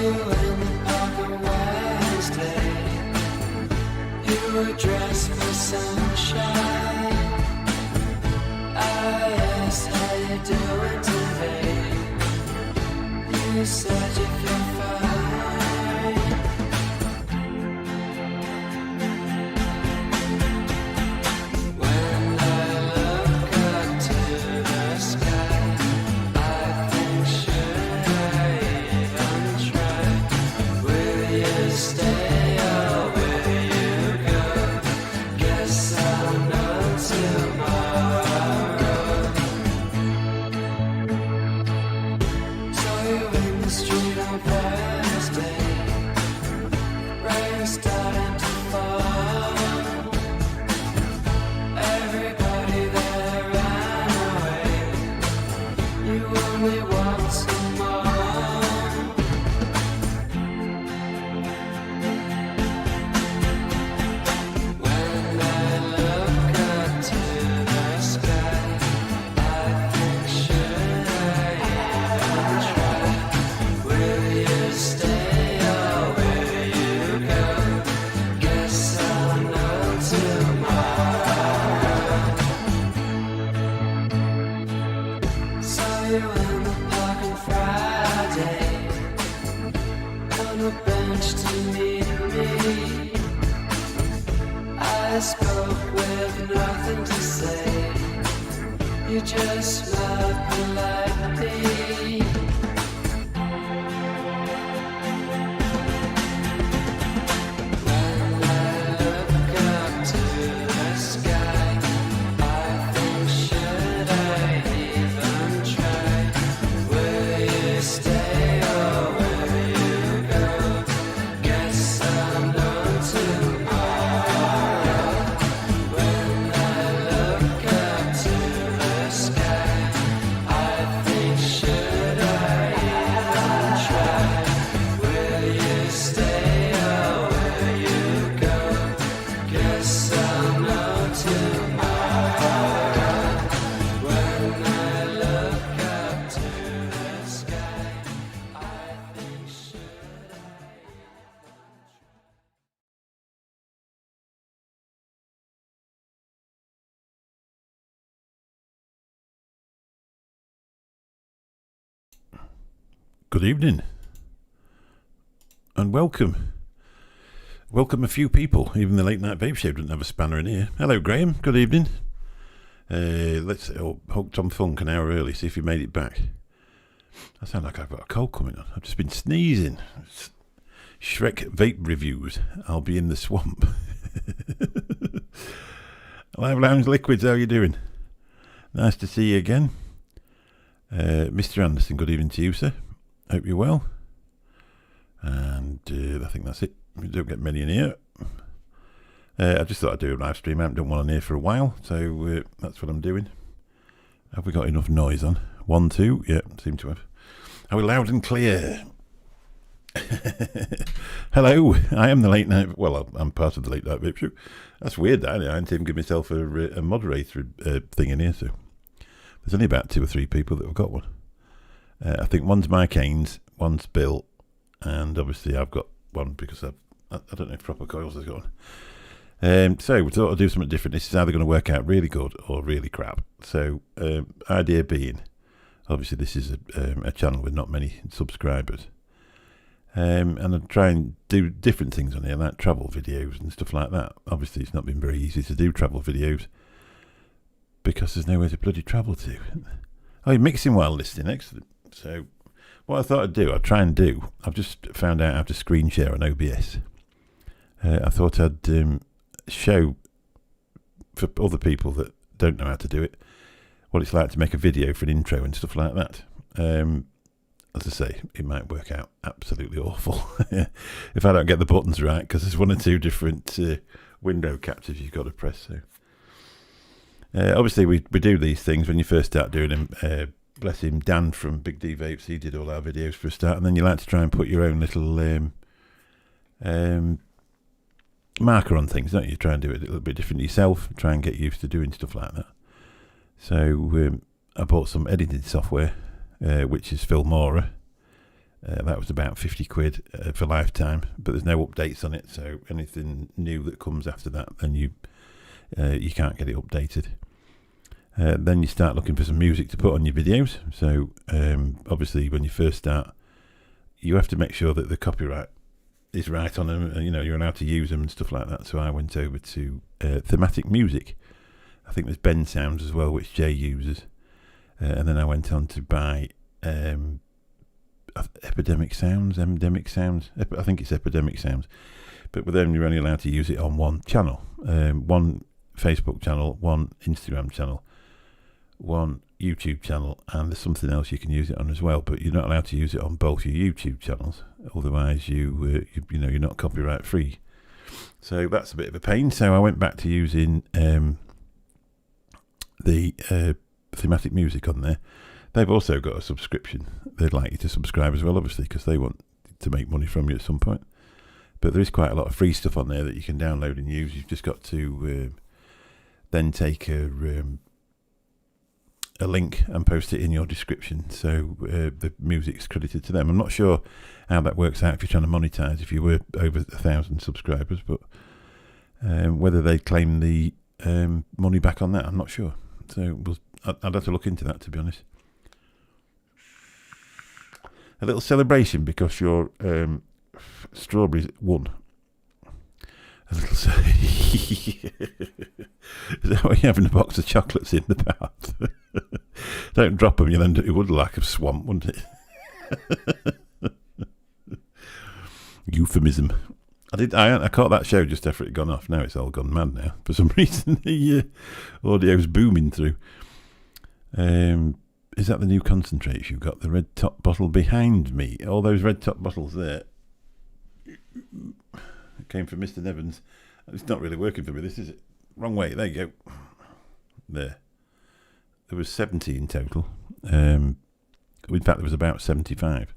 you in the park on Wednesday. You were dressed for sunshine. I asked how you doing today. You said you feel fine. When I look up to the sky, I think, should I even try? Will you stay or will you go? Guess I'll know tomorrow. Saw you in the street on Thursday. Rain starting to fall. Everybody there ran away. You only want some more. When I look up to the sky, I think, should I even try? Will you stay or will you go? Guess I'll know tomorrow. Saw you in the park on Friday, on a bench to meet me. I spoke with nothing to say. You just smiled politely. When I look up to the sky, I think, should I even try? Will you stay or will you go? Guess I'll know tomorrow. When I look up to the sky, I think, should I even try? Will you stay or will you go? Guess I'll know tomorrow. When I look up to the sky, I think, should I Good evening and welcome. Welcome a few people. Even the late night vape show didn't have a spanner in here. Hello Graham, good evening. Let's hooked on funk an hour early, see if you made it back. I sound like I've got a cold coming on. I've just been sneezing. Shrek vape reviews. I'll be in the swamp. Live Lounge Liquids, how you doing? Nice to see you again. Mr. Anderson, good evening to you, sir. Hope you're well. And I think that's it. We don't get many in here. I just thought I'd do a live stream. I haven't done one in here for a while, so that's what I'm doing. Have we got enough noise on? 1, 2, yeah, seem to have. Are we loud and clear? Hello, I am the late night. Well, I'm part of the late night vape show. That's weird, that. I didn't even give myself a moderator thing in here, so there's only about 2 or 3 people that have got one. I think one's Mike Haynes, one's Bill, and obviously I've got one because I don't know if Proper Coils has got one. So we thought I'd do something different. This is either going to work out really good or really crap. So idea being, obviously this is a channel with not many subscribers. And I try and do different things on here, like travel videos and stuff like that. Obviously it's not been very easy to do travel videos because there's nowhere to bloody travel to. Oh, you're mixing while listening, excellent. So what I thought I'd do, I've just found out how to screen share on OBS. I thought I'd show for other people that don't know how to do it what it's like to make a video for an intro and stuff like that. As I say, it might work out absolutely awful if I don't get the buttons right, because there's 1 or 2 different window captures you've got to press. So obviously we do these things when you first start doing them. Bless him, Dan from Big D Vapes, he did all our videos for a start, and then you like to try and put your own little marker on things, don't you? Try and do it a little bit different yourself, try and get used to doing stuff like that. So I bought some editing software, which is Filmora, That was about 50 quid for lifetime, but there's no updates on it, so anything new that comes after that, then you can't get it updated. Then you start looking for some music to put on your videos. So obviously when you first start, you have to make sure that the copyright is right on them, and you're allowed to use them and stuff like that. So I went over to thematic music. I think there's Ben Sounds as well, which Jay uses, and then I went on to buy Epidemic Sounds. I think it's Epidemic Sounds, but with them you're only allowed to use it on one channel, one Facebook channel, one Instagram channel, one YouTube channel, and there's something else you can use it on as well, but you're not allowed to use it on both your YouTube channels, otherwise you're not copyright free. So that's a bit of a pain. So I went back to using the thematic music on there. They've also got a subscription. They'd like you to subscribe as well, obviously, because they want to make money from you at some point. But there is quite a lot of free stuff on there that you can download and use. You've just got to then take a link and post it in your description, so the music's credited to them. I'm not sure how that works out if you're trying to monetize, if you were over 1,000 subscribers, but whether they claim the money back on that, I'm not sure. So I'd have to look into that, to be honest. A little celebration because your strawberries won. A little is that why you're having a box of chocolates in the bath? Don't drop them, you'll end up, it would look like a swamp, wouldn't it? Euphemism. I caught that show just after it had gone off. Now it's all gone mad now. For some reason the audio's booming through. Is that the new concentrates you've got? The red top bottle behind me. All those red top bottles there. It came from Mr. Nevins. It's not really working for me, this, is it? Wrong way. There you go. There was 70 in total. In fact, there was about 75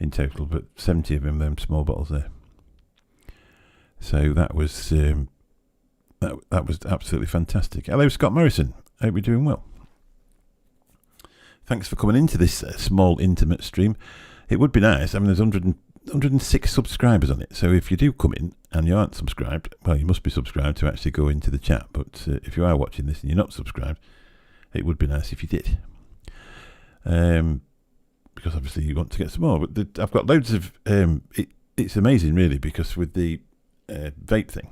in total, but 70 of them small bottles there. So that was that was absolutely fantastic. Hello, Scott Morrison. Hope you're doing well. Thanks for coming into this small, intimate stream. It would be nice. I mean, there's 106 subscribers on it. So if you do come in and you aren't subscribed, well, you must be subscribed to actually go into the chat. But if you are watching this and you're not subscribed, it would be nice if you did. Because obviously you want to get some more. But I've got loads of... it's amazing, really, because with the vape thing,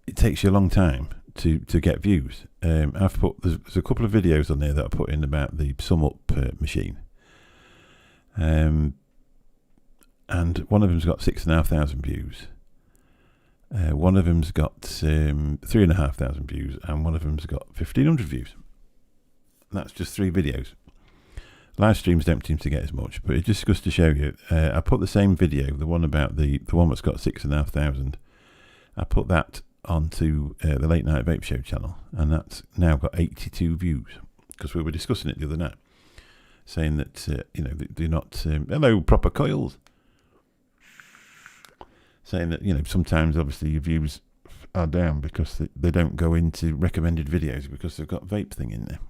it takes you a long time to get views. I've put... There's a couple of videos on there that I put in about the Sum Up machine. And one of them's got 6,500 views. One of them's got 3,500 views, and one of them's got 1,500 views. And that's just 3 videos. Live streams don't seem to get as much, but it just goes to show you. I put the same video, the one about the one that's got 6,500. I put that onto the Late Night Vape Show channel, and that's now got 82 views, because we were discussing it the other night, saying that they're not hello proper coils, saying that sometimes obviously your views are down because they don't go into recommended videos because they've got vape thing in there.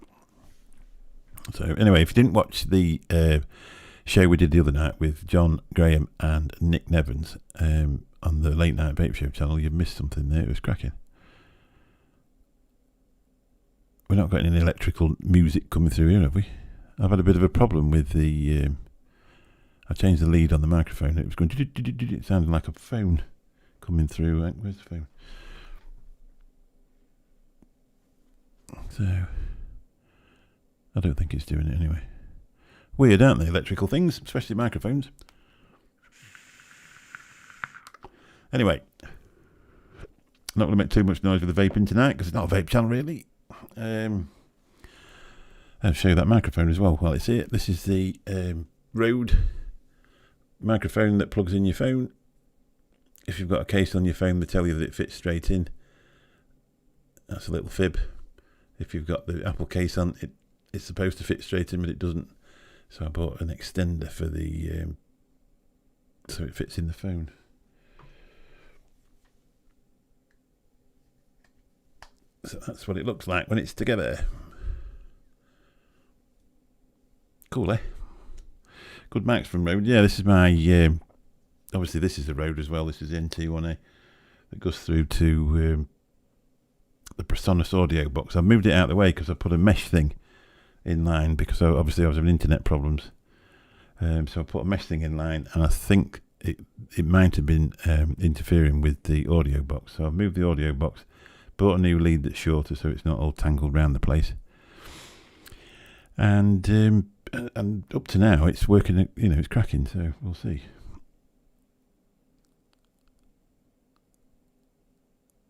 So anyway, if you didn't watch the show we did the other night with John Graham and Nick Nevins on the Late Night Vape Show channel, you've missed something there. It was cracking. We're not got any electrical music coming through here, have we? I've had a bit of a problem with the... I changed the lead on the microphone. It was going... It sounded like a phone coming through. Where's the phone? So... I don't think it's doing it anyway. Weird, aren't they, electrical things? Especially microphones. Anyway. Not going to make too much noise with the vaping tonight, because it's not a vape channel, really. I'll show you that microphone as well while it's here. This is the Rode microphone that plugs in your phone. If you've got a case on your phone, they tell you that it fits straight in. That's a little fib. If you've got the Apple case on, it's supposed to fit straight in, but it doesn't. So I bought an extender for the so it fits in the phone. So that's what it looks like when it's together. Cool, eh? Good Max from road. Yeah, this is my... obviously, this is the road as well. This is the NT1A that goes through to the Presonus audio box. I've moved it out of the way because I put a mesh thing in line because obviously I was having internet problems. So I put a mesh thing in line, and I think it might have been interfering with the audio box. So I've moved the audio box, bought a new lead that's shorter so it's not all tangled around the place. And up to now it's working, it's cracking, so we'll see.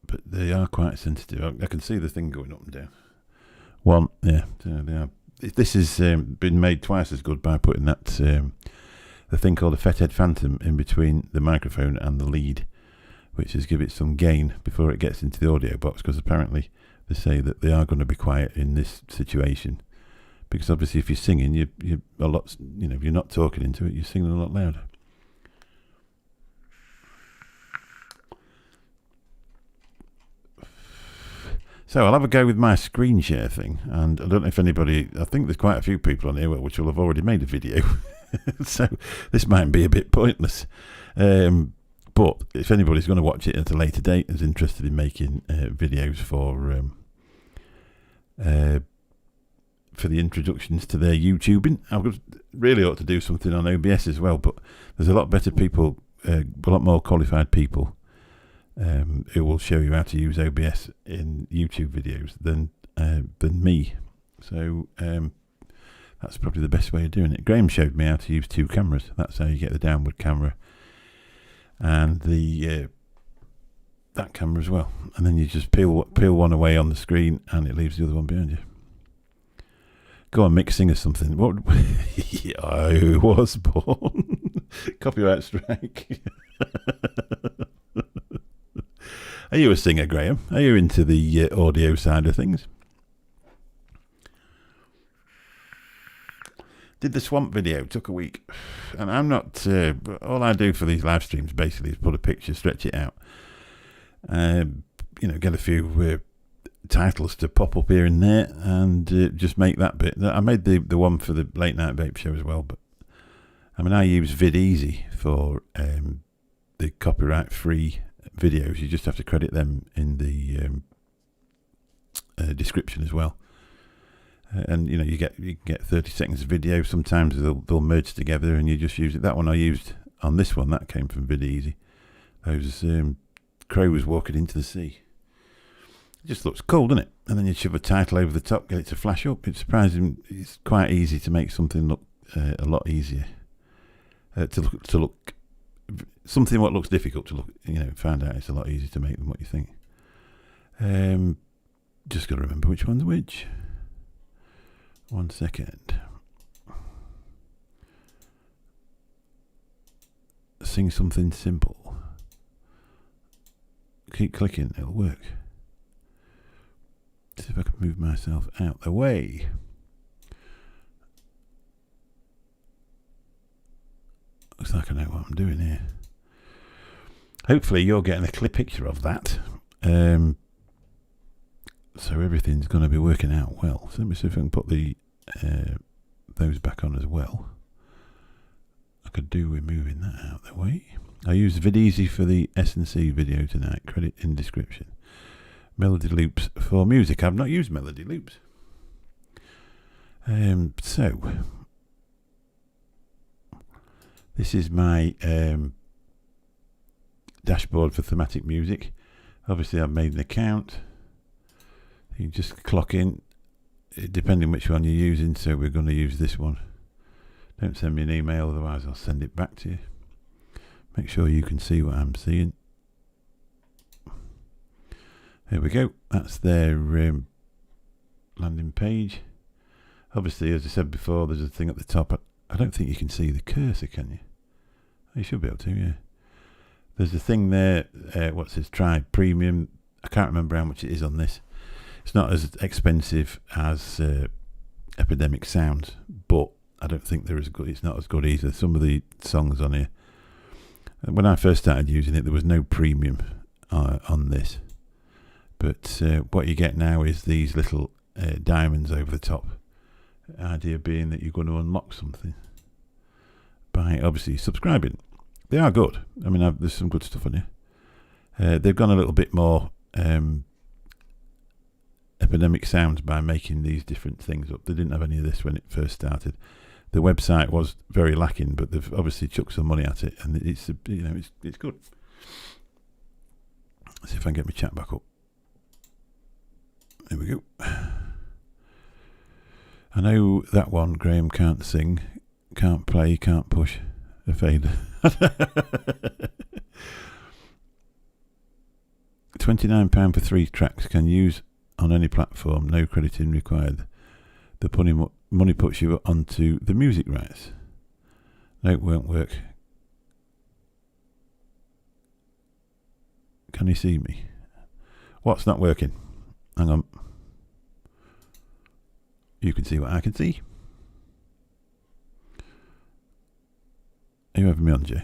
But they are quite sensitive. I can see the thing going up and down. One, yeah, they are. This has been made twice as good by putting that the thing called a Fethead Phantom in between the microphone and the lead, which is give it some gain before it gets into the audio box, because apparently they say that they are going to be quiet in this situation, because obviously if you're singing, you're a lot, if you're not talking into it, you're singing a lot louder. So I'll have a go with my screen share thing, and I don't know if anybody, I think there's quite a few people on here which will have already made a video, so this might be a bit pointless. But if anybody's going to watch it at a later date and is interested in making videos for the introductions to their YouTubing, I would really ought to do something on OBS as well, but there's a lot better people, a lot more qualified people who will show you how to use OBS in YouTube videos than me. So that's probably the best way of doing it. Graham showed me how to use two cameras. That's how you get the downward camera and the that camera as well. And then you just peel one away on the screen and it leaves the other one behind you. Go on, Mick, sing us something. What? I was born. Copyright strike. Are you a singer, Graham? Are you into the audio side of things? Did the swamp video, took a week. And I'm not, all I do for these live streams basically is put a picture, stretch it out. Get a few titles to pop up here and there, and just make that bit. I made the one for the late night vape show as well, but I mean, I use VidEasy for the copyright free videos. You just have to credit them in the description as well, and you can get 30 seconds of video. Sometimes they'll merge together and you just use it. That one I used on this one, that came from VidEasy. Those crows walking into the sea. It just looks cool, doesn't it? And then you shove a title over the top, get it to flash up. It's surprising. It's quite easy to make something look a lot easier to look. Something what looks difficult to look, find out it's a lot easier to make than what you think. Just got to remember which one's which. 1 second. Sing something simple. Keep clicking, it'll work. See if I can move myself out the way. Looks like I know what I'm doing here. Hopefully you're getting a clear picture of that. So everything's going to be working out well. So let me see if I can put the those back on as well. I could do with moving that out of the way. I used VidEasy for the S&C video tonight. Credit in description. Melody loops for music. I've not used melody loops. So this is my dashboard for thematic music. Obviously I've made an account. You just clock in, depending which one you're using. So we're going to use this one. Don't send me an email, otherwise I'll send it back to you. Make sure you can see what I'm seeing. There we go. That's their landing page. Obviously, as I said before, there's a thing at the top. I don't think you can see the cursor, can you? Oh, you should be able to, yeah. There's a thing there, what's this, Try Premium. I can't remember how much it is on this. It's not as expensive as Epidemic Sounds, but I don't think they're as good. It's not as good either. Some of the songs on here, when I first started using it, there was no premium on this. But what you get now is these little diamonds over the top, Idea being that you're going to unlock something by obviously subscribing. They are good. I mean, there's some good stuff on here. They've gone a little bit more epidemic sounds by making these different things up. They didn't have any of this when it first started. The website was very lacking, but they've obviously chucked some money at it, and it's it's good. Let's see if I can get my chat back up. There we go. I know that one. Graham can't sing, can't play, can't push a fader. £29 for 3 tracks. Can use on any platform. No crediting required. The money puts you onto the music rights. No, it won't work. Can you see me? What's not working? Hang on. You can see what I can see. Are you having me on, Jay?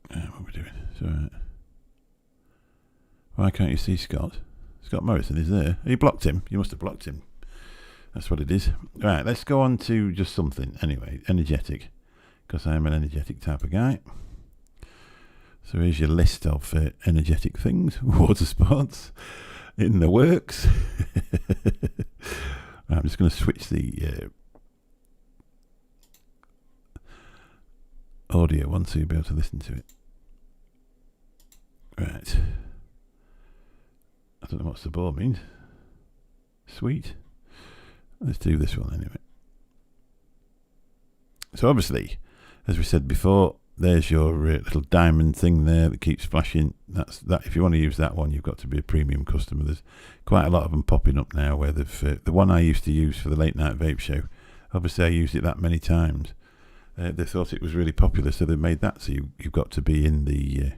What are we doing? It's all right. Why can't you see Scott? Scott Morrison is there. You blocked him. You must have blocked him. That's what it is. Right, let's go on to just something. Anyway, energetic. Because I am an energetic type of guy. So here's your list of energetic things. Water sports in the works. Right, I'm just going to switch the audio one so you'll be able to listen to it. Right. I don't know what sabor means. Sweet. Let's do this one anyway. So obviously, as we said before, there's your little diamond thing there that keeps flashing. That's that. If you want to use that one, you've got to be a premium customer. There's quite a lot of them popping up now. Where they've the one I used to use for the late night vape show. Obviously, I used it that many times. They thought it was really popular, so they made that. So you've got to be in the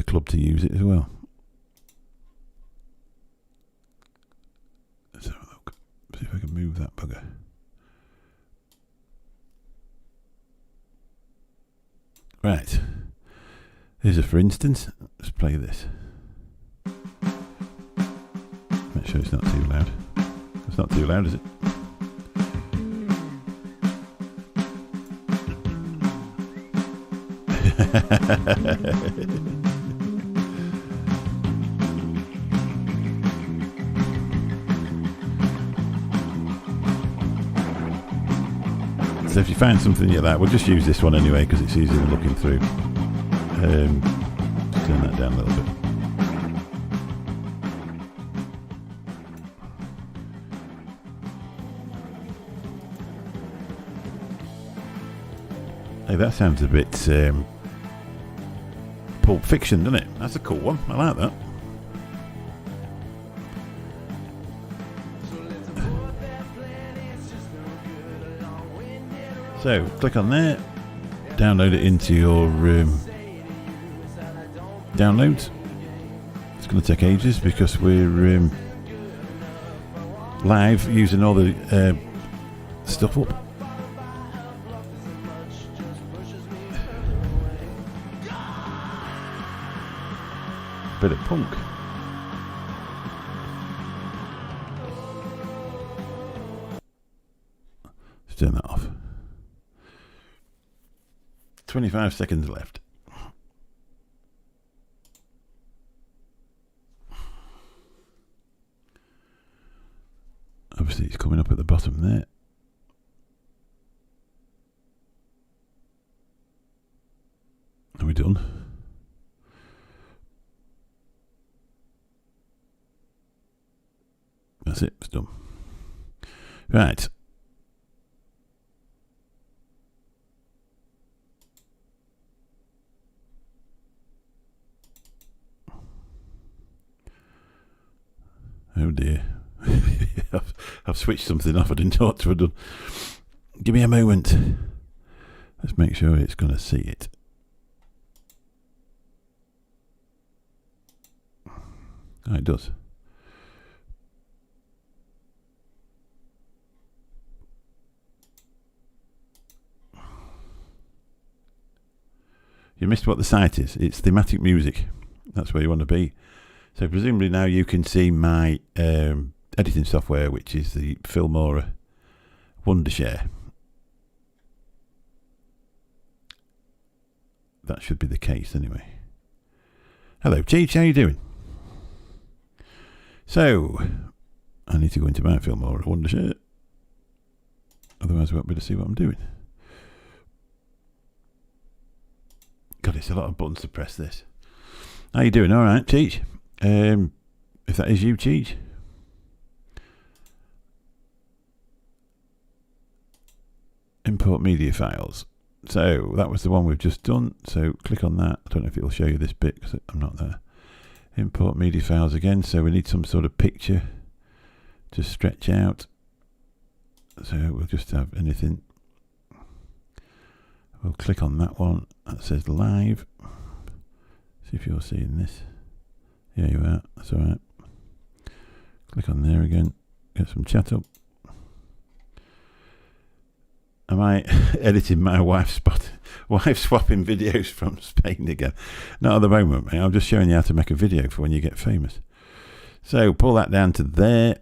club to use it as well. Let's have a look. See if I can move that bugger. Right. Here's a for instance. Let's play this. Make sure it's not too loud. It's not too loud, is it? So if you find something you like, we'll just use this one anyway because it's easier than looking through. Just turn that down a little bit. Hey, that sounds a bit Pulp Fiction, doesn't it? That's a cool one. I like that. So, click on there, download it into your downloads. It's going to take ages because we're live using all the stuff up. Bit of punk. Let's turn that off. 25 seconds left. Obviously it's coming up at the bottom there. Are we done? That's it, it's done. Right. Oh dear. I've switched something off I didn't know what to have done. Give me a moment. Let's make sure it's going to see it. Oh, it does. You missed what the site is. It's thematic music. That's where you want to be. So presumably now you can see my editing software, which is the Flambe Wondershare. That should be the case anyway. Hello, Cheech, how you doing? So, I need to go into my Flambe Wondershare. Otherwise I won't be able to see what I'm doing. God, it's a lot of buttons to press this. How you doing? All right, Cheech. If that is you, Cheech. Import media files. So that was the one we've just done. So click on that. I don't know if it'll show you this bit because I'm not there. Import media files again. So we need some sort of picture to stretch out. So we'll just have anything. We'll click on that one. That says live. See if you're seeing this. Yeah, you are. That's all right. Click on there again. Get some chat up. Am I editing my wife swapping videos from Spain again? Not at the moment, mate. I'm just showing you how to make a video for when you get famous. So pull that down to there.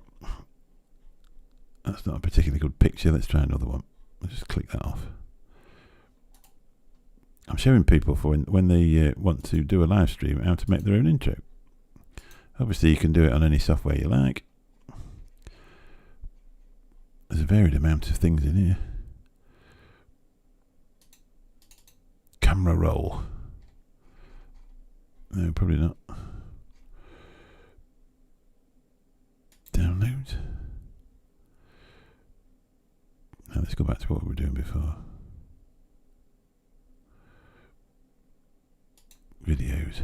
That's not a particularly good picture. Let's try another one. I'll just click that off. I'm showing people for when they want to do a live stream how to make their own intro. Obviously you can do it on any software you like. There's a varied amount of things in here. Camera roll. No, probably not. Download. Now let's go back to what we were doing before. Videos.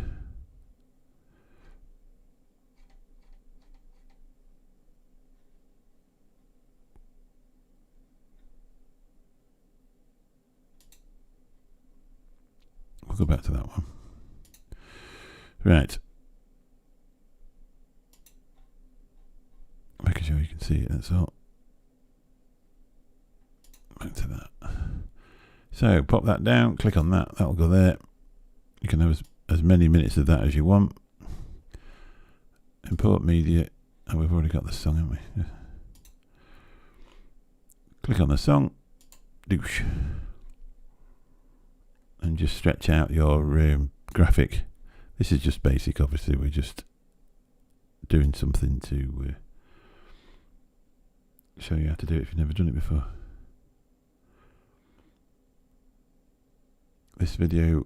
We'll go back to that one. Right. Making sure you can see it, that's all. Back to that. So pop that down, click on that, that'll go there. You can have as many minutes of that as you want. Import media, and we've already got the song, haven't we? Yeah. Click on the song, douche, and just stretch out your graphic. This is just basic, obviously. We're just doing something to show you how to do it if you've never done it before. This video,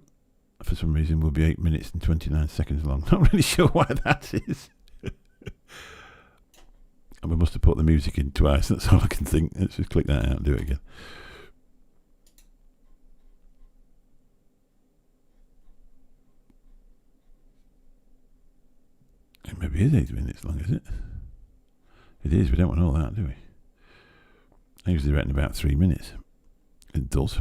for some reason, will be 8 minutes and 29 seconds long. Not really sure why that is. And we must have put the music in twice. That's all I can think. Let's just click that out and do it again. It maybe is 8 minutes long, is it? It is. We don't want all that, do we? I usually reckon about 3 minutes. It does.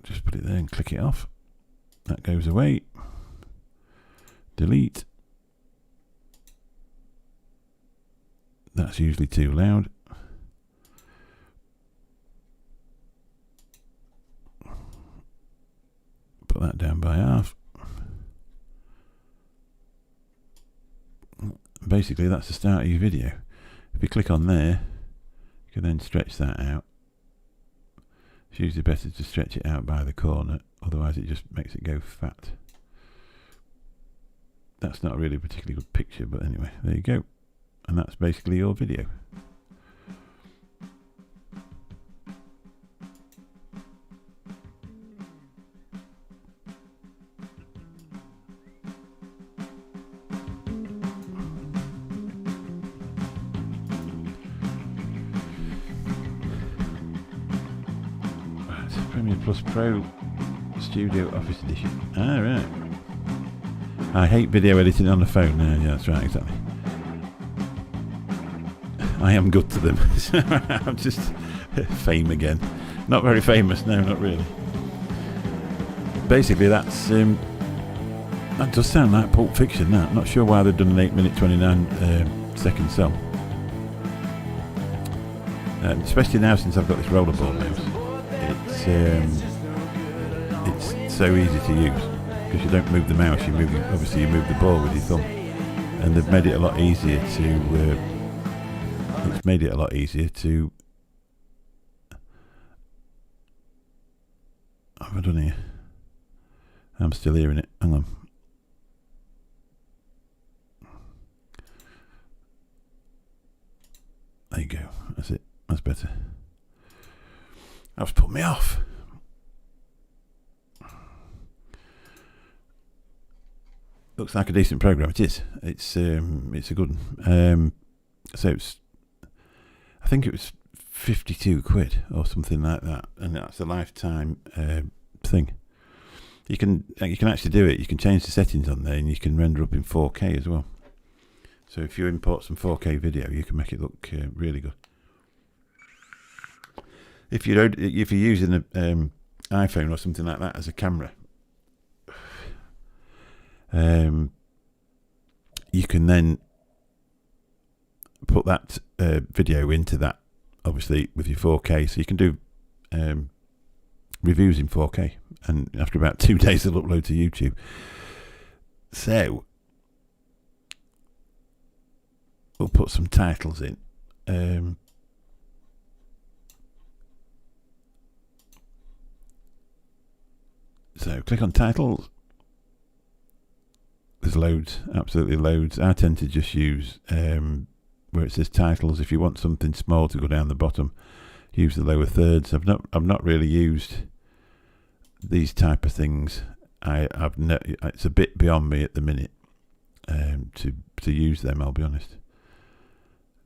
Just put it there and click it off. That goes away. Delete. That's usually too loud. Put that down by half. Basically, that's the start of your video. If you click on there, you can then stretch that out. It's usually better to stretch it out by the corner, otherwise it just makes it go fat. That's not really a particularly good picture, but anyway, there you go. And that's basically your video. Premiere Plus Pro Studio Office Edition. Ah, right. I hate video editing on the phone. Yeah, that's right, exactly. I am good to them. I'm just fame again. Not very famous, no, not really. Basically, that's that does sound like Pulp Fiction. That. Not sure why they've done an 8 minute 29 second song. especially now since I've got this rollerball mouse. It's so easy to use because you don't move the mouse. You move the ball with your thumb, and they've made it a lot easier to. It's made it a lot easier to. What have I done here? I'm still hearing it. Hang on. There you go. That's it. That's better. That's put me off. Looks like a decent program. It is. It's a good one. So it's. I think it was £52 or something like that, and that's a lifetime thing. You can actually do it. You can change the settings on there, and you can render up in 4K as well. So if you import some 4K video, you can make it look really good. If you're using an iPhone or something like that as a camera, you can then put that video into that, obviously with your 4K, so you can do reviews in 4K, and after about 2 days they'll upload to YouTube. So we'll put some titles in. So click on titles. There's loads, absolutely loads. I tend to just use where it says titles. If you want something small to go down the bottom, use the lower thirds. I've not really used these type of things. It's a bit beyond me at the minute to use them, I'll be honest.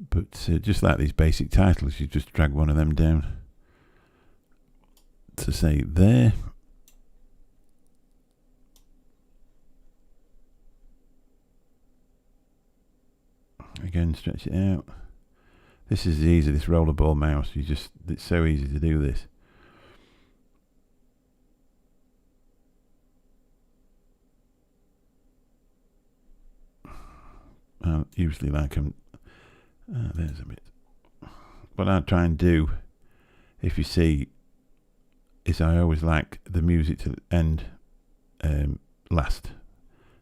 But just like these basic titles, you just drag one of them down to say there. Again, stretch it out. This is easy, this rollerball mouse. It's so easy to do this. Usually like them. There's a bit. What I try and do, if you see, is I always like the music to end last.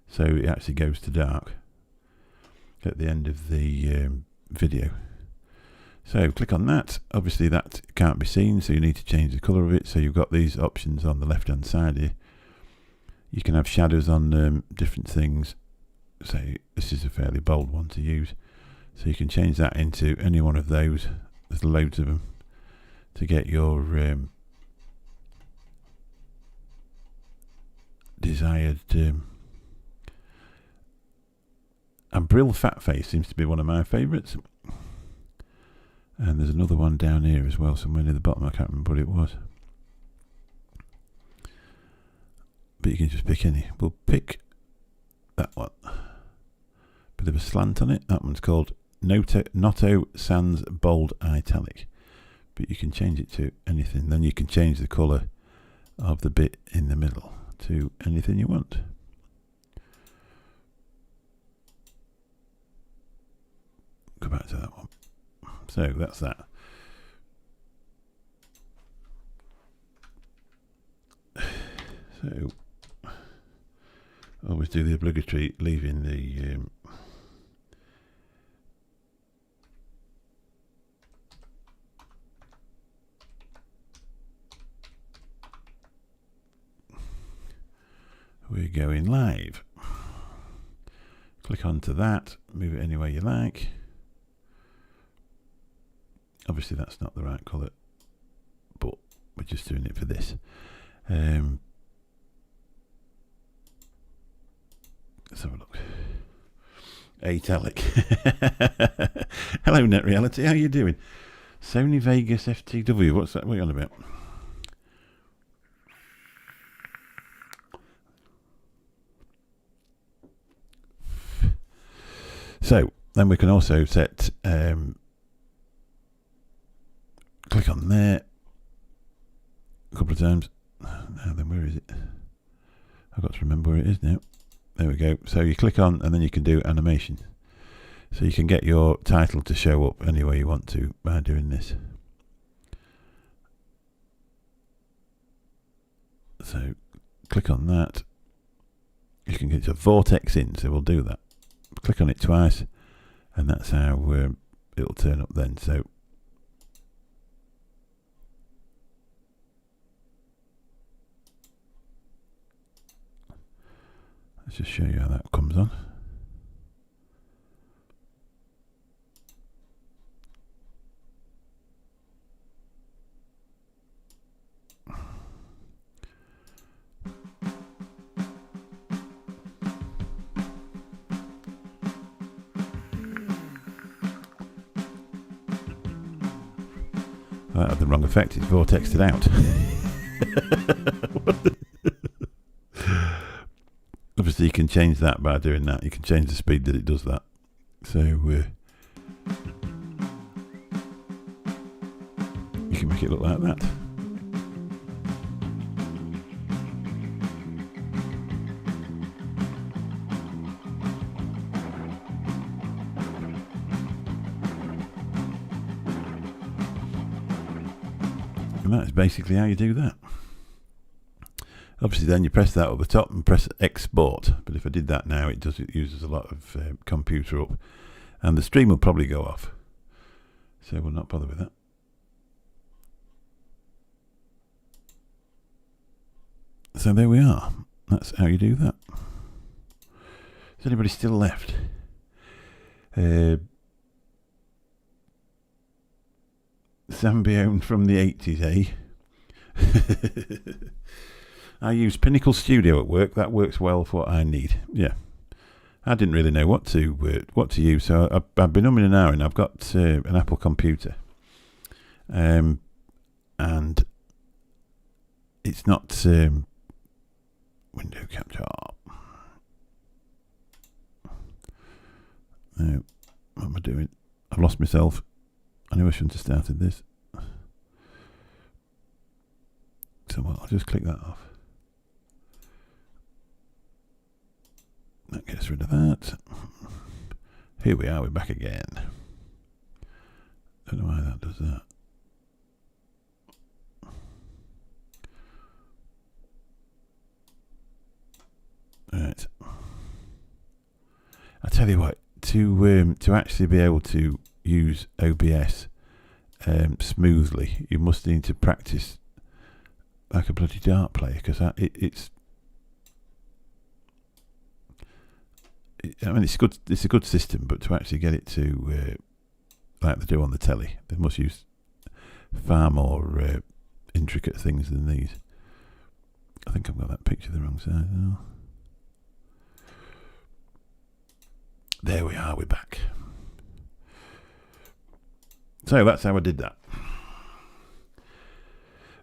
So it actually goes to dark at the end of the video. So click on that. Obviously that can't be seen, so you need to change the colour of it. So you've got these options on the left hand side here. You can have shadows on different things. So this is a fairly bold one to use. So you can change that into any one of those. There's loads of them to get your desired. And Brill Fat Face seems to be one of my favourites. And there's another one down here as well, somewhere near the bottom. I can't remember what it was. But you can just pick any. We'll pick that one. Bit of a slant on it. That one's called Noto Sans Bold Italic. But you can change it to anything. Then you can change the colour of the bit in the middle to anything you want. Go back to that one. So that's that. So always do the obligatory leaving the we're going live. Click onto that, move it any way you like. Obviously that's not the right colour, but we're just doing it for this. Let's have a look. Italic. Hello Net Reality, how you doing? Sony Vegas FTW, what's that? What are you on about? So then we can also set click on there a couple of times. Now then, where is it? I've got to remember where it is now. There we go. So you click on and then you can do animation. So you can get your title to show up any way you want to by doing this. So click on that. You can get a vortex in, so we'll do that. Click on it twice, and that's how it'll turn up then. So let's just show you how that comes on. That had the wrong effect. It's vortexed it out. Obviously, you can change that by doing that. You can change the speed that it does that. So you can make it look like that. And that is basically how you do that. Obviously then you press that at the top and press export, but if I did that now it uses a lot of computer up, and the stream will probably go off, so we'll not bother with that. So there we are. That's how you do that. Is anybody still left? Zambione from the 80s, eh? I use Pinnacle Studio at work. That works well for what I need. Yeah, I didn't really know what to use, so I've been umming and ahhing. I've got an Apple computer, and it's not window capture. No, what am I doing? I've lost myself. I knew I shouldn't have started this. So I'll just click that off. That gets rid of that. Here we are, we're back again. Don't know why that does that. Right. I tell you what, to actually be able to use OBS smoothly, you must need to practice like a bloody dart player, because it's I mean, it's good. It's a good system, but to actually get it to like they do on the telly, they must use far more intricate things than these. I think I've got that picture the wrong side now. There we are. We're back. So that's how I did that.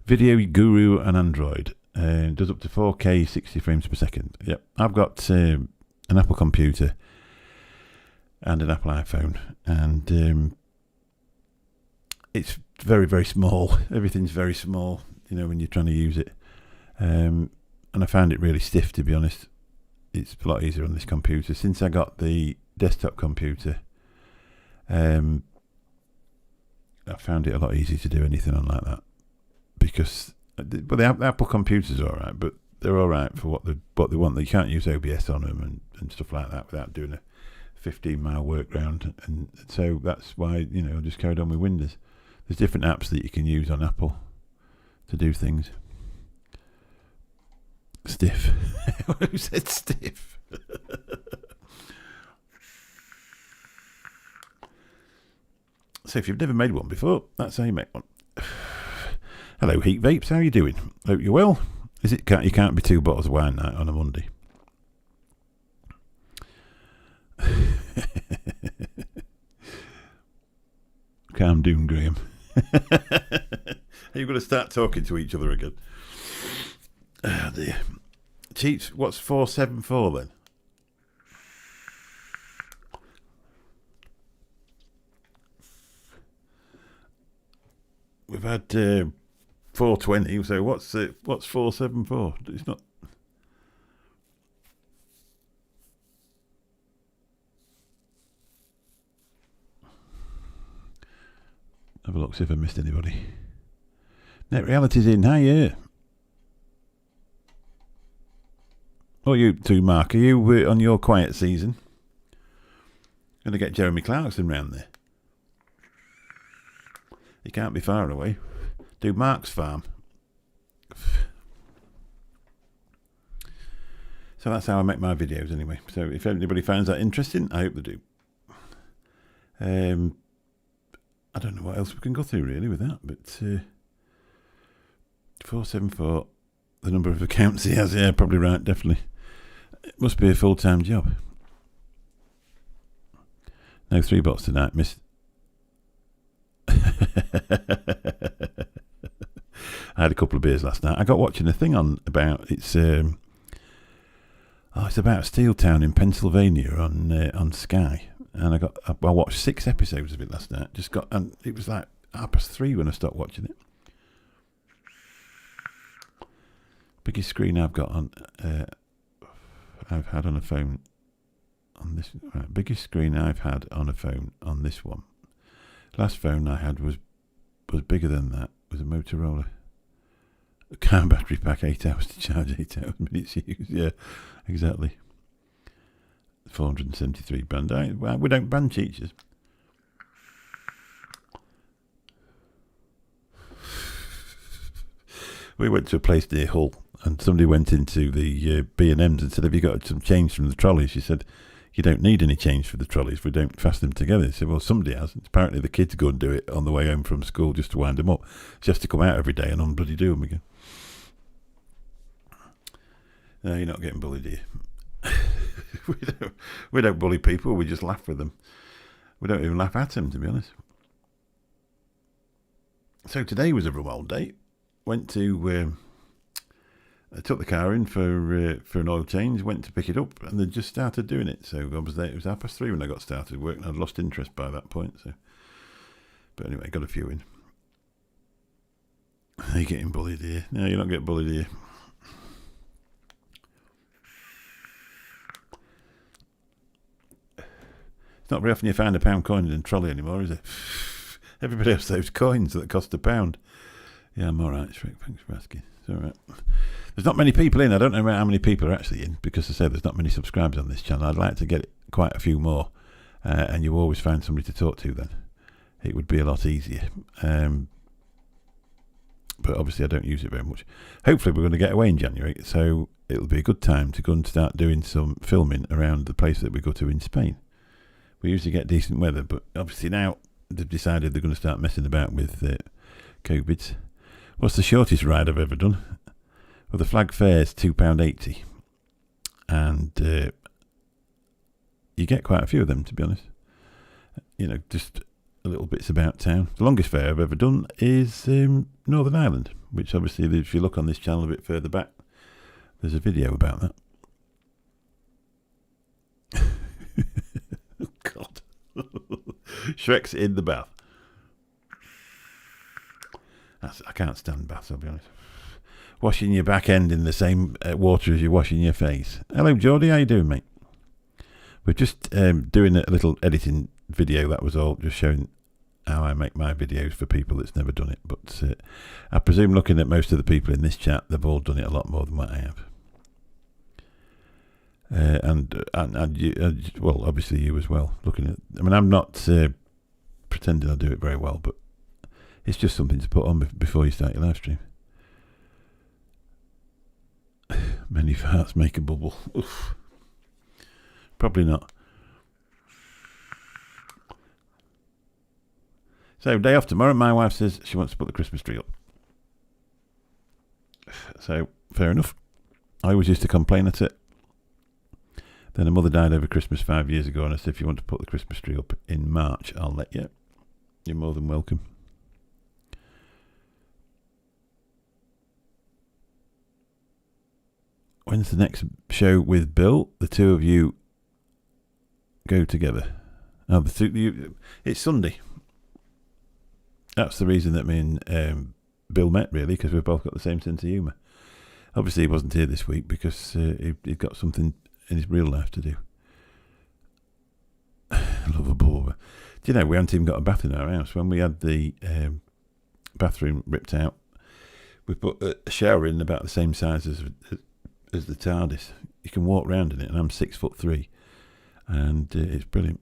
Video Guru and Android does up to 4K 60 frames per second. Yep, I've got an Apple computer and an Apple iPhone, and it's very, very small. Everything's very small, you know, when you're trying to use it. And I found it really stiff, to be honest. It's a lot easier on this computer. Since I got the desktop computer, I found it a lot easier to do anything on like that. Because, but the Apple computers are alright, but they're alright for what they want. You can't use OBS on them and stuff like that without doing a 15-mile workaround, and so that's why, you know, I just carried on with Windows. There's different apps that you can use on Apple to do things. Stiff. Who said stiff? So if you've never made one before, that's how you make one. Hello, Heat Vapes. How are you doing? Hope you're well. You can't be 2 bottles of wine night on a Monday. Calm down, Graham. You're going to start talking to each other again. Oh dear. Cheats, what's 474 then? We've had 420, so what's 474? It's not. Have a look, see if I missed anybody. Net Reality's in. Hiya. What are you two, Mark? Are you on your quiet season? Going to get Jeremy Clarkson round there. He can't be far away. Do Mark's farm. So that's how I make my videos anyway. So if anybody finds that interesting, I hope they do. I don't know what else we can go through really with that, but 474, the number of accounts he has, yeah, probably right, definitely. It must be a full-time job. No 3 bots tonight, miss. I had a couple of beers last night. I got watching a thing on about it's about Steeltown in Pennsylvania on Sky, and I watched 6 episodes of it last night. And it was like 3:30 when I stopped watching it. Biggest screen I've got on. I've had on a phone. On this, right, biggest screen I've had on a phone on this one. Last phone I had was bigger than that. It was a Motorola. A car battery pack, 8 hours to charge, 8 hours minutes use. Yeah, exactly. 473 band. We don't ban teachers. We went to a place near Hull, and somebody went into the B&Ms and said, "Have you got some change from the trolleys?" She said, "You don't need any change for the trolleys. We don't fasten them together." He said, "Well, somebody has. Apparently the kids go and do it on the way home from school just to wind them up. She has to come out every day and unbloody do them again." No, you're not getting bullied here. we don't bully people. We just laugh with them. We don't even laugh at them, to be honest. So today was a old day. Went to... I took the car in for an oil change, went to pick it up, and they just started doing it. So I was there. It was 3:30 when I got started work, and I'd lost interest by that point. So, but anyway, got a few in. Are you getting bullied here? No, you're not getting bullied here. It's not very often you find a £1 coin in a trolley anymore, is it? Everybody has those coins that cost £1. Yeah, I'm all right, Shrek. Thanks for asking. It's all right. There's not many people in. I don't know how many people are actually in, because I said there's not many subscribers on this channel. I'd like to get quite a few more, and you always find somebody to talk to then. It would be a lot easier. But obviously I don't use it very much. Hopefully we're going to get away in January, so it'll be a good time to go and start doing some filming around the place that we go to in Spain. We usually get decent weather, but obviously now they've decided they're going to start messing about with COVID. What's the shortest ride I've ever done? Well, the flag fare's £2.80, and you get quite a few of them, to be honest. You know, just a little bits about town. The longest fare I've ever done is Northern Ireland, which obviously, if you look on this channel a bit further back, there's a video about that. God. Shrek's in the bath. I can't stand baths, I'll be honest. Washing your back end in the same water as you're washing your face. Hello, Geordie. How you doing, mate? We're just doing a little editing video. That was all, just showing how I make my videos for people that's never done it. But I presume, looking at most of the people in this chat, they've all done it a lot more than what I have. And you, well, obviously you as well. Looking at, I mean, I'm not pretending I do it very well, but it's just something to put on before you start your live stream. Many farts make a bubble. Oof. Probably not. So, day off tomorrow. My wife says she wants to put the Christmas tree up. So, fair enough. I always used to complain at it. Then her mother died over Christmas 5 years ago, and I said, if you want to put the Christmas tree up in March, I'll let you. You're more than welcome. When's the next show with Bill? The two of you go together. Oh, it's Sunday. That's the reason that me and Bill met, really, because we've both got the same sense of humour. Obviously, he wasn't here this week because he'd got something in his real life to do. Lovable. Do you know, we hadn't even got a bath in our house. When we had the bathroom ripped out, we put a shower in about the same size as the TARDIS. You can walk around in it, and I'm 6'3", and it's brilliant.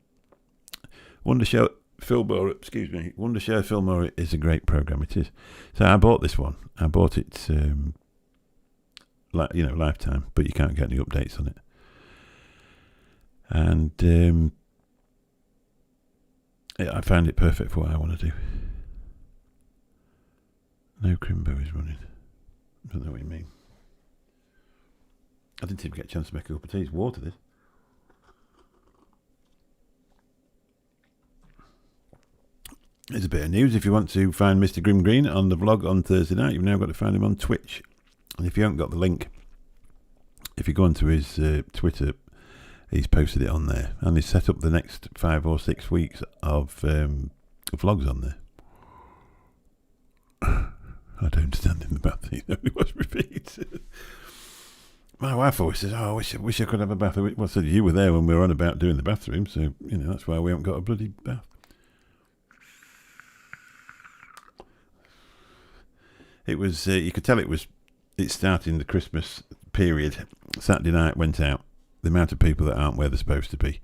Wonder Show Fillmore is a great program. It is. So I bought this one. I bought it, lifetime, but you can't get any updates on it. And I found it perfect for what I want to do. No Crimbo is running. I don't know what you mean. I didn't even get a chance to make a cup of tea. It's water, this. There's a bit of news. If you want to find Mr. Grim Green on the vlog on Thursday night, you've now got to find him on Twitch. And if you haven't got the link, if you go onto his Twitter, he's posted it on there. And he's set up the next 5 or 6 weeks of vlogs on there. I don't stand in the bath. He only was repeat. My wife always says, "Oh, I wish I could have a bath." Well, I said, you were there when we were on about doing the bathroom, so that's why we haven't got a bloody bath. It was. You could tell it's starting the Christmas period. Saturday night went out. The amount of people that aren't where they're supposed to be.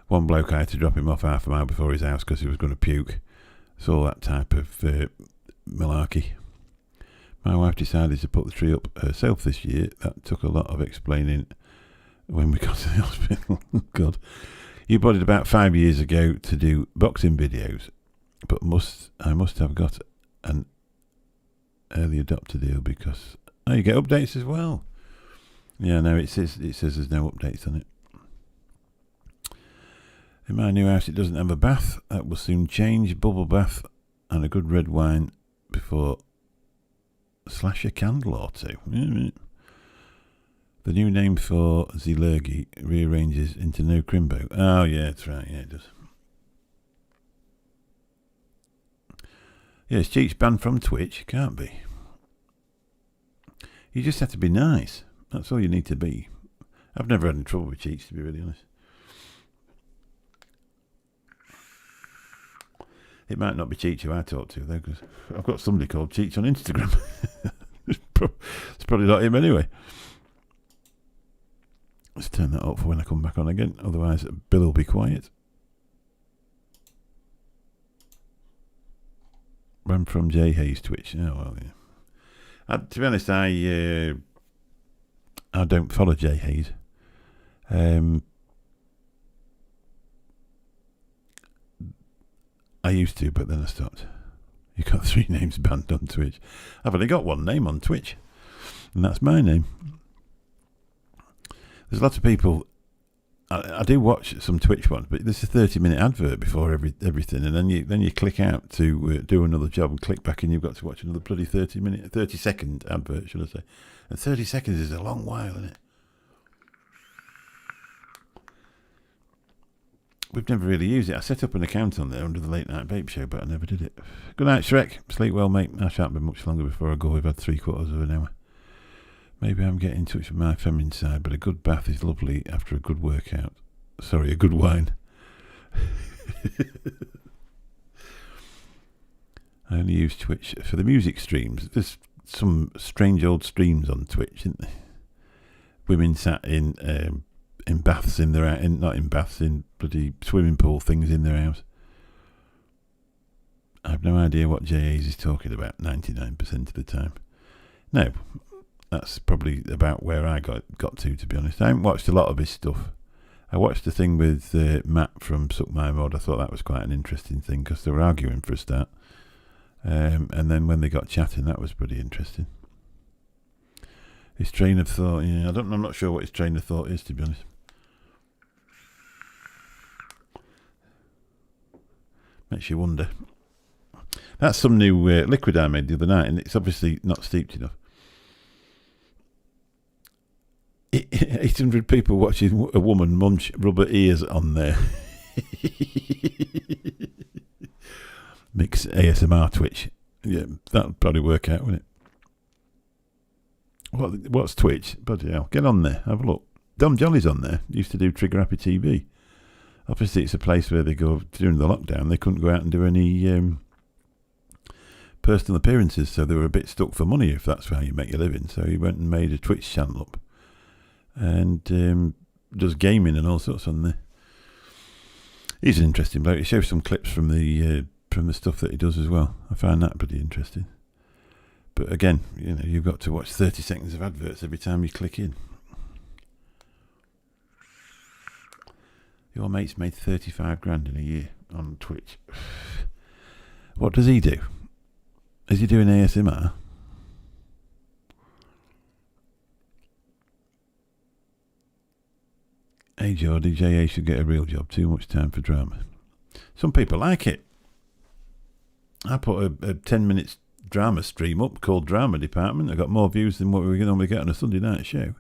One bloke, I had to drop him off half a mile before his house because he was going to puke. It's all that type of malarkey. My wife decided to put the tree up herself this year. That took a lot of explaining when we got to the hospital. God. You bought it about 5 years ago to do boxing videos, but I must have got an early adopter deal because you get updates as well. Yeah, no, it says there's no updates on it. In my new house, it doesn't have a bath. That will soon change. Bubble bath and a good red wine before slash a candle or two. The new name for Zilergi rearranges into No Crimbo. Oh, yeah, that's right. Yeah, it does. Yeah, Cheats banned from Twitch. Can't be. You just have to be nice. That's all you need to be. I've never had any trouble with Cheats, to be really honest. It might not be Cheech who I talk to, though, because I've got somebody called Cheech on Instagram. It's probably not him anyway. Let's turn that up for when I come back on again. Otherwise, Bill will be quiet. Ran from J Hayes Twitch. Oh, well, yeah. To be honest, I don't follow J Hayes. I used to, but then I stopped. You got 3 names banned on Twitch. I've only got 1 name on Twitch, and that's my name. There's lots of people. I do watch some Twitch ones, but there's a 30-minute advert before everything, and then you click out to do another job and click back, and you've got to watch another bloody 30-second advert, should I say? And 30 seconds is a long while, isn't it? We've never really used it. I set up an account on there under the Late Night Vape Show, but I never did it. Good night, Shrek. Sleep well, mate. I shan't be much longer before I go. We've had 3/4 of an hour. Maybe I'm getting in touch with my feminine side, but a good bath is lovely after a good workout. Sorry, a good wine. I only use Twitch for the music streams. There's some strange old streams on Twitch, isn't there? Women sat in baths in their not in baths, in bloody swimming pool things in their house. I have no idea what J.A.'s is talking about 99% of the time. No, that's probably about where I got to be honest. I haven't watched a lot of his stuff. I watched the thing with Matt from Suck My Mod. I thought that was quite an interesting thing because they were arguing for a start. And then when they got chatting, that was pretty interesting. His train of thought, yeah, I'm not sure what his train of thought is, to be honest. Makes you wonder. That's some new liquid I made the other night, and it's obviously not steeped enough. 800 people watching a woman munch rubber ears on there. Mix ASMR Twitch. Yeah, that'll probably work out, won't it? What's Twitch? Bloody hell. Get on there. Have a look. Dom Jolly's on there. Used to do Trigger Happy TV. Obviously, it's a place where they go during the lockdown. They couldn't go out and do any personal appearances, so they were a bit stuck for money if that's how you make your living. So he went and made a Twitch channel up. and does gaming and all sorts on there. He's an interesting bloke. He shows some clips from the stuff that he does as well. I find that pretty interesting. But again, you've got to watch 30 seconds of adverts every time you click in. Your mate's made 35 grand in a year on Twitch. What does he do? Is he doing ASMR? Hey Geordie, JA should get a real job. Too much time for drama. Some people like it. I put a 10 minutes drama stream up called Drama Department. I got more views than what we normally get on a Sunday night show.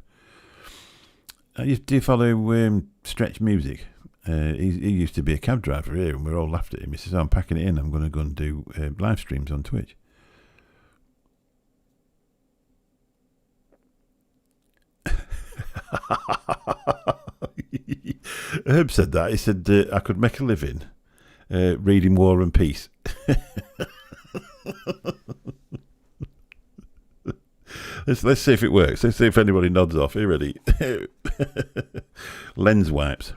Do you follow Stretch Music? He used to be a cab driver here, and we all laughed at him. He says, I'm packing it in. I'm going to go and do live streams on Twitch. Herb said that. He said, I could make a living reading War and Peace. Let's see if it works. Let's see if anybody nods off. Are you ready? Lens wipes.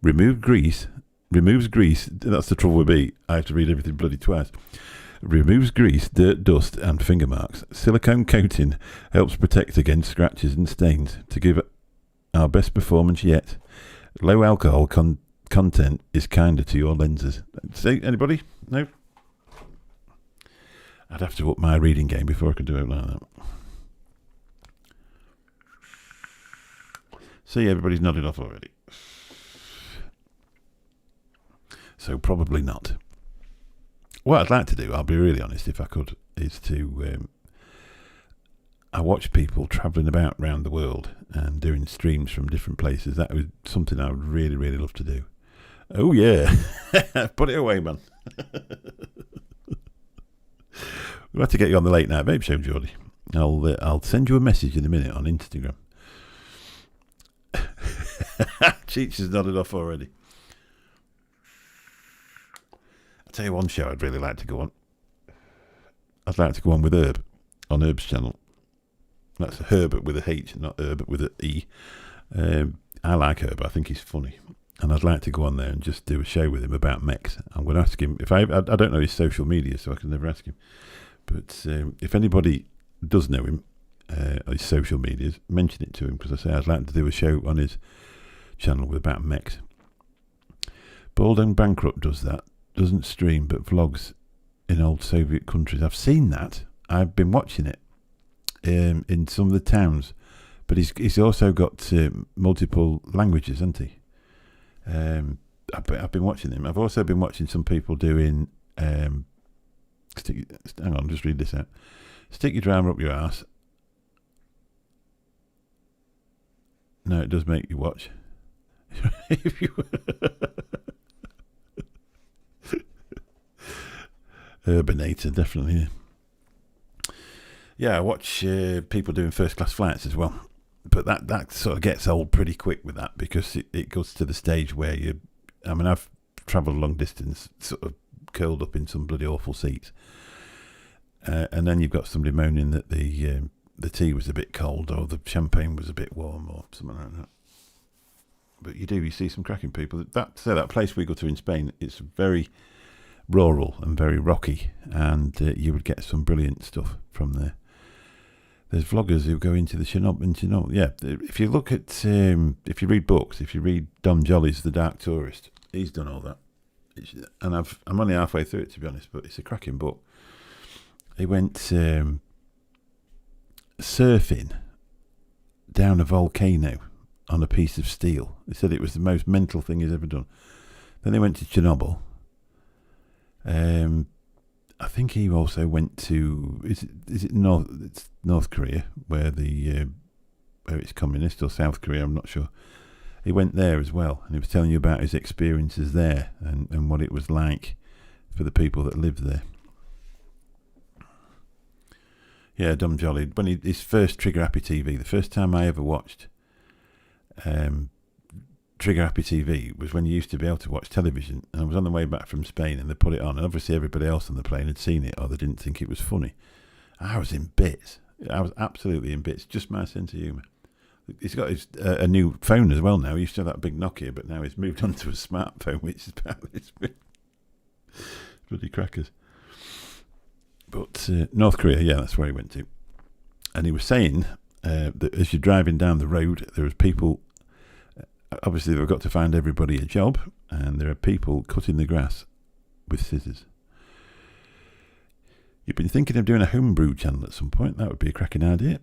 Removes grease. That's the trouble with me. I have to read everything bloody twice. Removes grease, dirt, dust, and finger marks. Silicone coating helps protect against scratches and stains. To give our best performance yet, low alcohol content is kinder to your lenses. See, anybody? No? I'd have to up my reading game before I could do it like that. See, everybody's nodded off already. So probably not. What I'd like to do, I'll be really honest, if I could, is to... I watch people travelling about around the world and doing streams from different places. That was something I would really, really love to do. Oh, yeah. Put it away, man. We'll have to get you on the Late Night Babe Show, Geordie. I'll send you a message in a minute on Instagram. Cheech has nodded off already. I'll tell you one show I'd really like to go on. I'd like to go on with Herb, on Herb's channel. That's Herb with a H, not Herb with an E. I like Herb. I think he's funny. And I'd like to go on there and just do a show with him about mechs. I'm going to ask him, I don't know his social media, so I can never ask him. But if anybody does know him, his social medias, mention it to him, because I say I'd like to do a show on his channel about mechs. Bald and Bankrupt does that. Doesn't stream, but vlogs in old Soviet countries. I've seen that. I've been watching it in some of the towns. But he's also got multiple languages, hasn't he? I've been watching him. I've also been watching some people doing... hang on, just read this out. Stick your drama up your arse. No, it does make you watch. If you... Urbanator, definitely. Yeah, I watch people doing first class flights as well. But that sort of gets old pretty quick with that, because it goes to the stage where I've travelled a long distance, sort of curled up in some bloody awful seats. And then you've got somebody moaning that the tea was a bit cold, or the champagne was a bit warm, or something like that. But you see some cracking people. That place we go to in Spain, it's very rural and very rocky, and you would get some brilliant stuff from there. There's vloggers who go into the Chernobyl. Yeah, if you look at, if you read books, if you read Dom Jolly's The Dark Tourist, he's done all that. And I'm only halfway through it, to be honest, but it's a cracking book. He went surfing down a volcano on a piece of steel. He said it was the most mental thing he's ever done. Then he went to Chernobyl. I think he also went to is it North Korea, where where it's communist, or South Korea, I'm not sure. He went there as well, and he was telling you about his experiences there and what it was like for the people that lived there. Yeah, Dom Jolly. When his first Trigger Happy TV, the first time I ever watched Trigger Happy TV was when you used to be able to watch television, and I was on the way back from Spain and they put it on, and obviously everybody else on the plane had seen it, or they didn't think it was funny. I was in bits. I was absolutely in bits. Just my sense of humour. He's got a new phone as well now. He used to have that big Nokia, but now he's moved on to a smartphone, which is apparently bloody crackers. But North Korea, yeah, that's where he went to. And he was saying that as you're driving down the road, there was people. Obviously, they've got to find everybody a job, and there are people cutting the grass with scissors. You've been thinking of doing a homebrew channel at some point. That would be a cracking idea.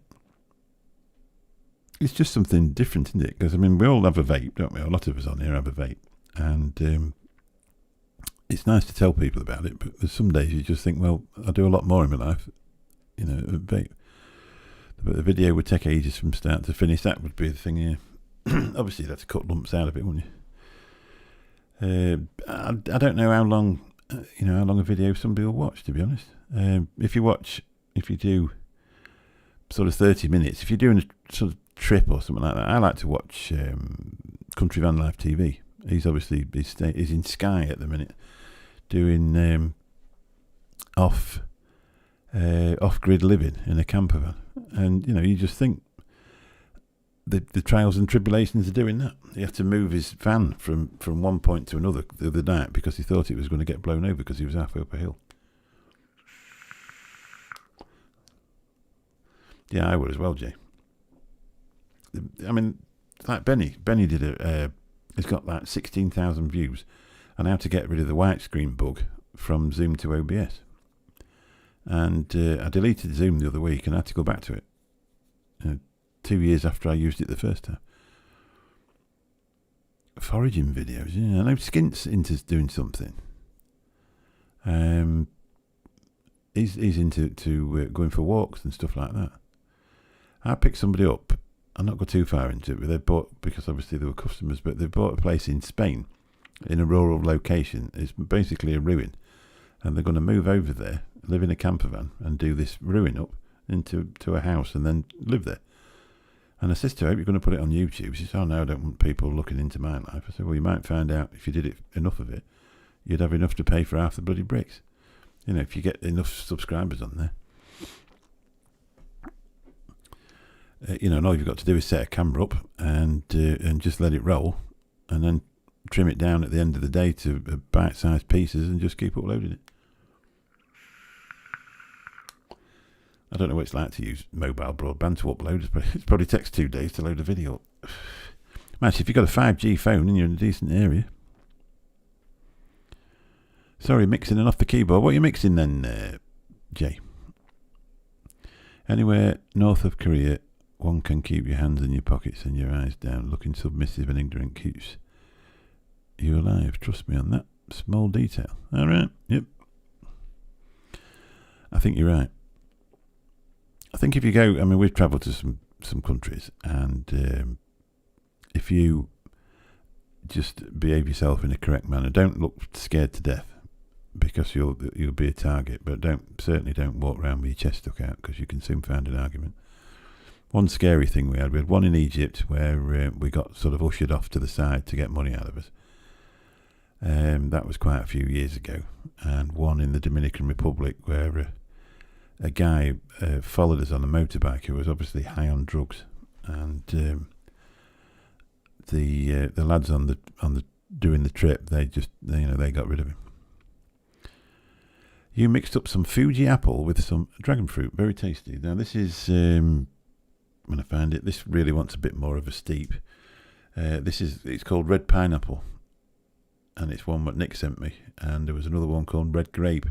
It's just something different, isn't it? Because, I mean, we all have a vape, don't we? A lot of us on here have a vape. And it's nice to tell people about it, but there's some days you just think, well, I do a lot more in my life. You know, a vape. But the video would take ages from start to finish. That would be the thing here. Obviously, you'd have to cut lumps out of it, wouldn't you? I don't know how long, how long a video somebody will watch, to be honest. If you do sort of 30 minutes, if you're doing a sort of trip or something like that, I like to watch Country Van Life TV. He's obviously he's in Sky at the minute, doing off-grid living in a camper van, and you just think the trials and tribulations of doing that. He had to move his van from one point to another the other night because he thought it was going to get blown over because he was halfway up a hill. Yeah, I would as well, Jay. I mean, like Benny did he's got like 16,000 views on how to get rid of the white screen bug from Zoom to OBS. And I deleted Zoom the other week and I had to go back to it 2 years after I used it the first time. Foraging videos, yeah. I know Skint's into doing something. He's into going for walks and stuff like that. I picked somebody up. I'm not going too far into it, but they bought, because obviously they were customers, but they bought a place in Spain in a rural location. It's basically a ruin. And they're going to move over there, live in a camper van, and do this ruin up into a house and then live there. And I said to her, I hope you're going to put it on YouTube. She said, oh no, I don't want people looking into my life. I said, well, you might find out if you did it enough of it, you'd have enough to pay for half the bloody bricks. If you get enough subscribers on there. And all you've got to do is set a camera up and just let it roll, and then trim it down at the end of the day to bite-sized pieces and just keep uploading it. I don't know what it's like to use mobile broadband to upload. It probably takes 2 days to load a video up. Actually, if you've got a 5G phone and you're in a decent area. Sorry, mixing it off the keyboard. What are you mixing then, Jay? Anywhere north of Korea, one can keep your hands in your pockets and your eyes down. Looking submissive and ignorant keeps you alive. Trust me on that small detail. All right. Yep. I think you're right. I think if you go, I mean, we've travelled to some countries, and if you just behave yourself in a correct manner, don't look scared to death, because you'll be a target. But certainly don't walk around with your chest stuck out, because you can soon find an argument. One scary thing we had one in Egypt where we got sort of ushered off to the side to get money out of us. That was quite a few years ago. And one in the Dominican Republic where a guy followed us on a motorbike who was obviously high on drugs, and the lads on the doing the trip, they got rid of him. You mixed up some Fuji apple with some dragon fruit, very tasty. Now this is when I find it, this really wants a bit more of a steep. It's called red pineapple, and it's one that Nick sent me, and there was another one called red grape,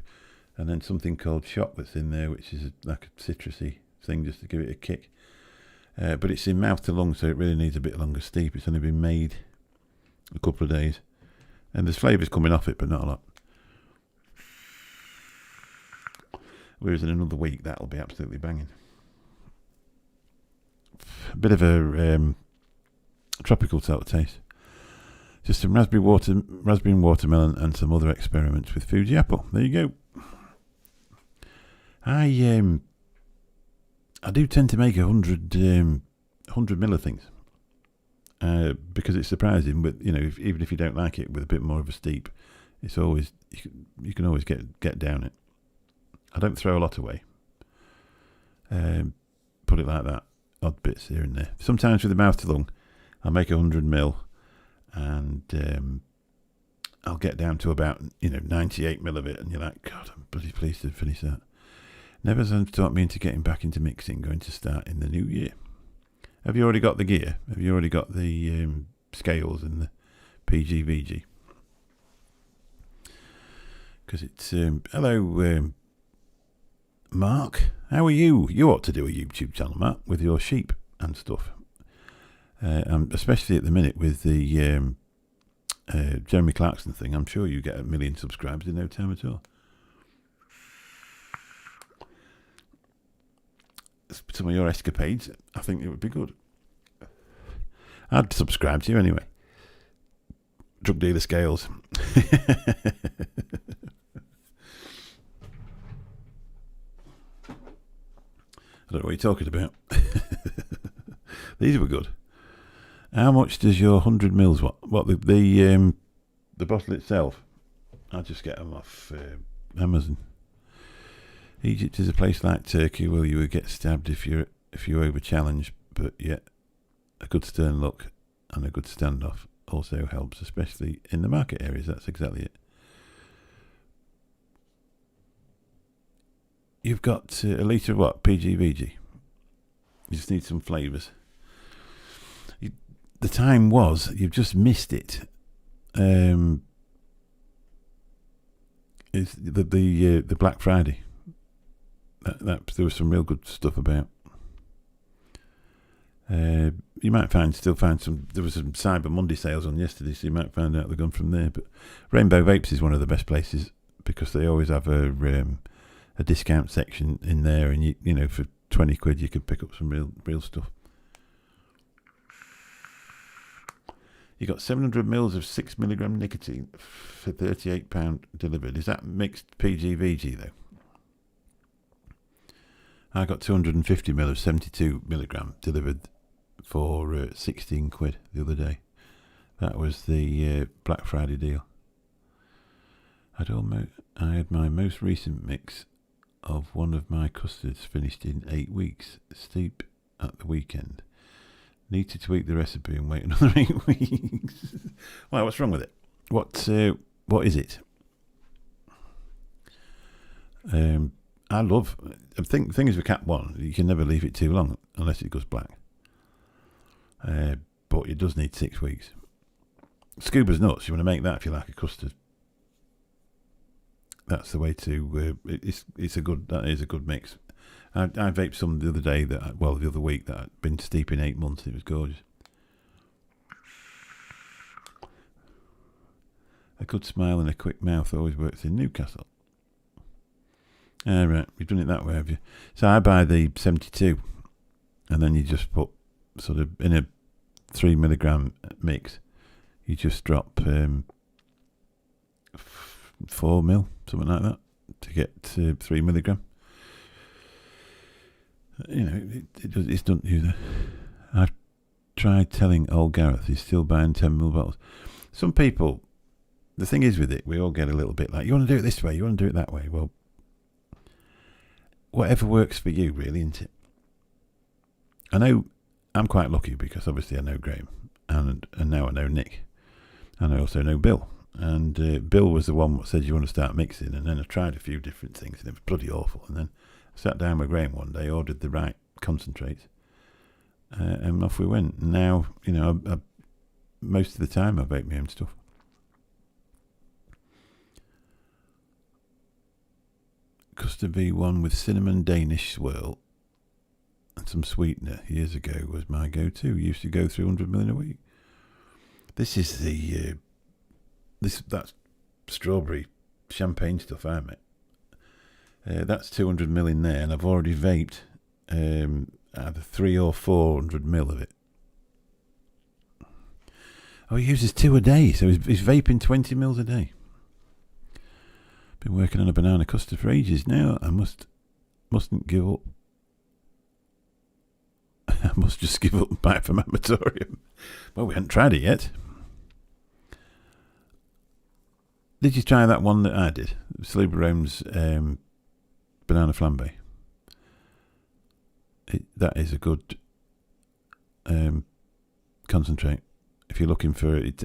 and then something called shock that's in there, which is like a citrusy thing just to give it a kick. But it's in mouth to lung, so it really needs a bit longer steep. It's only been made a couple of days, and there's flavours coming off it, but not a lot. Whereas in another week, that'll be absolutely banging. A bit of a tropical sort of taste. Just some raspberry and watermelon, and some other experiments with Fuji apple. There you go. I do tend to make 100 mil of things, because it's surprising. But even if you don't like it with a bit more of a steep, it's always you can always get down it. I don't throw a lot away. Put it like that. odd bits here and there. Sometimes with the mouth to lung, I'll make 100ml, and I'll get down to about 98ml of it, and you're like, God, I'm bloody pleased to finish that. Never stopped me into getting back into mixing, going to start in the new year. Have you already got the gear? Have you already got the scales and the PGVG? Because it's hello, Mark. How are you? You ought to do a YouTube channel, Mark, with your sheep and stuff. Especially at the minute with the Jeremy Clarkson thing. I'm sure you get 1 million subscribers in no time at all. Some of your escapades, I think it would be good. I'd subscribe to you anyway. Drug dealer scales. I don't know what you're talking about. These were good. How much does your 100ml? What the bottle itself? I'll just get them off Amazon. Egypt is a place like Turkey where you would get stabbed if you over challenge, but yet a good stern look and a good standoff also helps, especially in the market areas. That's exactly it. You've got a litre of what? PGVG. You just need some flavours. The time was, you've just missed it. It's the Black Friday. That there was some real good stuff about. You might still find some. There was some Cyber Monday sales on yesterday, so you might find out they've gone from there. But Rainbow Vapes is one of the best places because they always have a discount section in there, and you for £20 you could pick up some real stuff. You got 700ml of 6mg nicotine for £38 delivered. Is that mixed PGVG though? I got 250ml of 72mg delivered for £16 the other day. That was the Black Friday deal. I had my most recent mix of one of my custards finished in 8 weeks, steep at the weekend. Need to tweak the recipe and wait another 8 weeks. Well, what's wrong with it? What is it? I love. The thing is with Cat 1, you can never leave it too long unless it goes black. But it does need 6 weeks. Scuba's nuts. You want to make that if you like a custard. That's the way to. That is a good mix. I vaped some the other week that I'd been steeping 8 months. It was gorgeous. A good smile and a quick mouth always works in Newcastle. Right, you've done it that way, have you? So I buy the 72, and then you just put sort of in a 3mg mix. You just drop 4ml, something like that, to get 3mg. It's done. I've tried telling old Gareth he's still buying 10ml bottles. Some people, the thing is with it, we all get a little bit like, you want to do it this way, you want to do it that way. Well, whatever works for you, really, isn't it? I know I'm quite lucky because obviously I know Graham and now I know Nick, and I also know Bill. And Bill was the one that said you want to start mixing, and then I tried a few different things and it was bloody awful. And then I sat down with Graham one day, ordered the right concentrates, and off we went. And now, I most of the time I vape my own stuff. Custard V1 with cinnamon Danish swirl and some sweetener years ago was my go-to. Used to go through 100ml a week. This is that's strawberry champagne stuff I make. That's 200ml in there, and I've already vaped either 300 or 400ml of it. Oh, he uses 2 a day, so he's vaping 20ml a day. Been working on a banana custard for ages now. I mustn't give up. I must just give up and buy it from Amatorium. Well, we haven't tried it yet. Did you try that one that I did? Sleeper Rome's banana flambe. That is a good concentrate. If you're looking for it,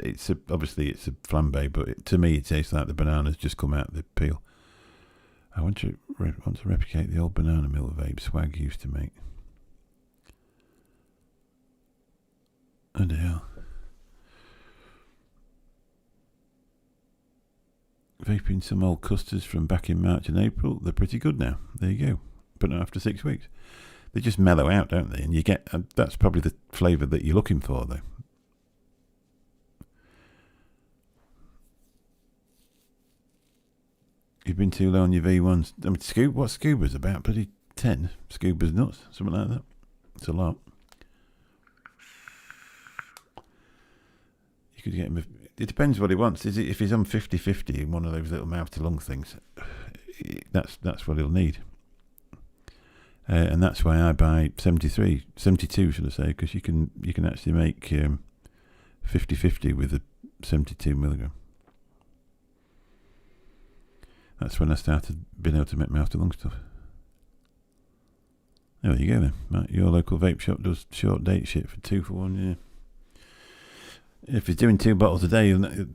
obviously it's a flambe, but to me it tastes like the bananas just come out of the peel. I want to replicate the old banana milk vape Swag used to make. Oh the hell. Vaping some old custards from back in March and April. They're pretty good now. There you go. But not after 6 weeks. They just mellow out, don't they? And you get that's probably the flavour that you're looking for, though. You've been too low on your V1s. I mean, what Scuba's about? Bloody 10. Scuba's nuts. Something like that. It's a lot. You could get him. It depends what he wants. If he's on 50-50 in one of those little mouth to lung things, that's what he'll need. And that's why I buy 72 should I say, because you can actually make 50-50 with a 72 milligram. That's when I started being able to make mouth to lung stuff. There you go then. Right, your local vape shop does short date shit for 2 for 1 year. If he's doing 2 bottles a day, the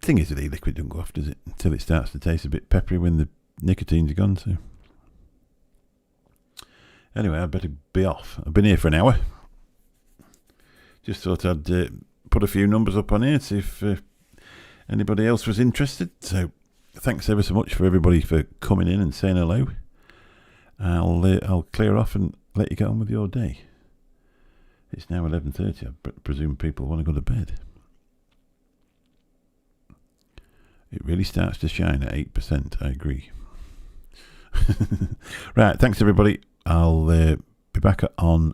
thing is with e-liquid don't go off, does it? Until it starts to taste a bit peppery when the nicotine's gone. So anyway, I'd better be off. I've been here for an hour. Just thought I'd put a few numbers up on here to see if anybody else was interested. So thanks ever so much for everybody for coming in and saying hello. I'll clear off and let you get on with your day. It's now 11:30. I presume people want to go to bed. It really starts to shine at 8%. I agree. Right, thanks everybody. I'll be back on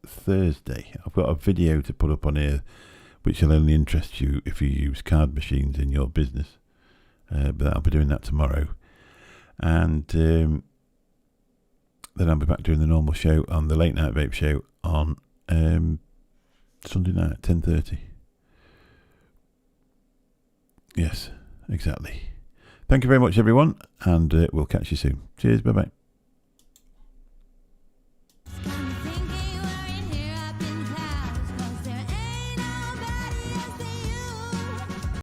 Thursday. I've got a video to put up on here which will only interest you if you use card machines in your business. But I'll be doing that tomorrow. And then I'll be back doing the normal show on the Late Night Vape Show on Sunday night at 10:30. Yes, exactly. Thank you very much, everyone, and we'll catch you soon. Cheers, bye-bye.